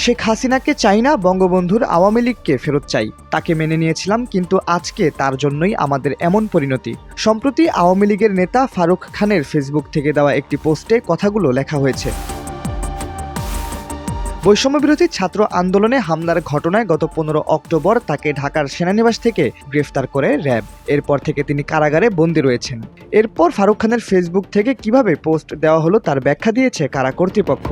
শেখ হাসিনাকে চাই না, বঙ্গবন্ধুর আওয়ামী লীগকে ফেরত চাই। তাকে মেনে নিয়েছিলাম, কিন্তু আজকে তার জন্যই আমাদের এমন পরিণতি। সম্প্রতি আওয়ামী লীগের নেতা ফারুক খানের ফেসবুক থেকে দেওয়া একটি পোস্টে কথাগুলো লেখা হয়েছে। বৈষম্যবিরোধী ছাত্র আন্দোলনে হামলার ঘটনায় গত 15 অক্টোবর তাকে ঢাকার সেনানিবাস থেকে গ্রেফতার করে র্যাব। এরপর থেকে তিনি কারাগারে বন্দী রয়েছেন। এরপর ফারুক খানের ফেসবুক থেকে কিভাবে পোস্ট দেওয়া হলো তার ব্যাখ্যা দিয়েছে কারা কর্তৃপক্ষ।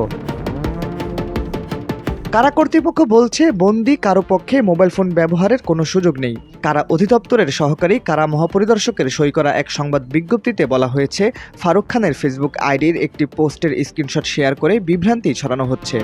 কারা কর্তৃপক্ষ বলছে, বন্দী কারো পক্ষে মোবাইল ফোন ব্যবহারের কোনো সুযোগ নেই। কারা অধিদপ্তরের সহকারী কারা মহাপরিদর্শকের সই করা এক সংবাদ বিজ্ঞপ্তিতে বলা হয়েছে, ফারুক খানের ফেসবুক আইডির একটি পোস্টের স্ক্রিনশট শেয়ার করে বিভ্রান্তি ছড়ানো হচ্ছে।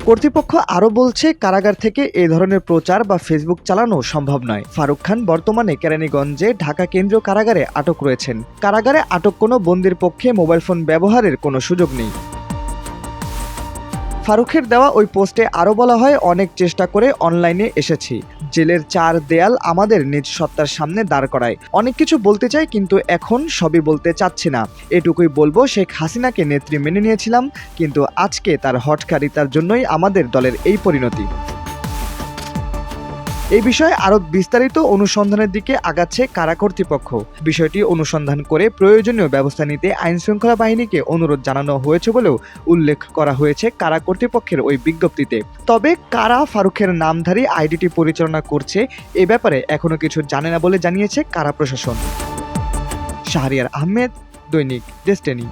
কর্তৃপক্ষ আরও বলছে, কারাগার থেকে এ ধরনের প্রচার বা ফেসবুক চালানো সম্ভব নয়। ফারুক খান বর্তমানে কেরানীগঞ্জে ঢাকা কেন্দ্রীয় কারাগারে আটক রয়েছেন। কারাগারে আটক কোনো বন্দীর পক্ষে মোবাইল ফোন ব্যবহারের কোনো সুযোগ নেই। ফারুকের দেওয়া ওই পোস্টে আরও বলা হয়, অনেক চেষ্টা করে অনলাইনে এসেছি। জেলের 4 দেয়াল আমাদের নিজ সত্তার সামনে দাঁড় করায়। অনেক কিছু বলতে চাই, কিন্তু এখন সবই বলতে চাচ্ছি না। এটুকুই বলবো, শেখ হাসিনাকে নেত্রী মেনে নিয়েছিলাম, কিন্তু আজকে তার হঠকারিতার জন্যই আমাদের দলের এই পরিণতি। এই বিষয়ে আরও বিস্তারিত অনুসন্ধানের দিকে আগাচ্ছে কারা কর্তৃপক্ষ। বিষয়টি অনুসন্ধান করে প্রয়োজনীয় ব্যবস্থা নিতে আইনশৃঙ্খলা বাহিনীকে অনুরোধ জানানো হয়েছে বলেও উল্লেখ করা হয়েছে কারা কর্তৃপক্ষের ওই বিজ্ঞপ্তিতে। তবে কারা ফারুকের নামধারী আইডিটি পরিচালনা করছে এ ব্যাপারে এখনও কিছু জানে না বলে জানিয়েছে কারা প্রশাসন। শাহরিয়ার আহমেদ, দৈনিক ডেস্টিনি।